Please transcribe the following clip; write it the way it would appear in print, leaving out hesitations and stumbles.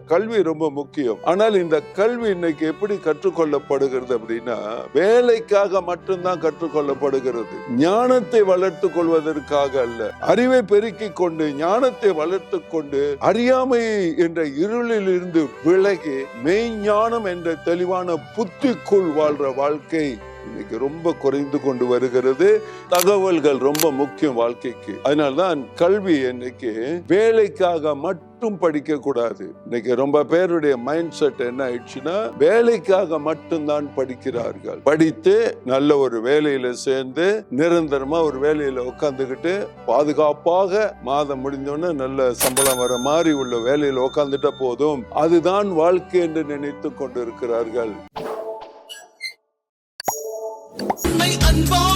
கல்வி ரொம்ப முக்கியம். ஆனால் இந்த கல்வி இன்னைக்கு எப்படி கற்றுக்கொள்ளப்படுகிறது அப்படின்னா, வேலைக்காக மட்டும்தான் கற்றுக்கொள்ளப்படுகிறது. ஞானத்தை வளர்த்துக் கொள்வதற்காக அல்ல. அறிவை பெருக்கிக் கொண்டு ஞானத்தை வளர்த்துக் கொண்டு அறியாமை என்ற இருளில் இருந்து விலகி மெய்ஞானம் என்ற தெளிவான புத்திக்குள் வாழ்ற வாழ்க்கை இன்னைக்கு ரொம்ப குறைந்து கொண்டு வருகிறது. தகவல்கள் ரொம்ப முக்கியம் வாழ்க்கைக்கு. அதனால்தான் கல்வி இன்னைக்கு வேலைக்காக மட்டும் படிக்க கூடாது. இன்னைக்கு ரொம்ப பேருடைய மைண்ட் செட் என்ன ஆயிடுச்சுன்னா, வேலைக்காக மட்டும்தான் படிக்கிறார்கள். படித்து நல்ல ஒரு வேலையில சேர்ந்து நிரந்தரமா ஒரு வேலையில உட்காந்துக்கிட்டு பாதுகாப்பாக மாதம் முடிஞ்சோன்னு நல்ல சம்பளம் வர மாதிரி உள்ள வேலையில உட்காந்துட்டா போதும், அதுதான் வாழ்க்கை என்று நினைத்து கொண்டு இருக்கிறார்கள். அன்பா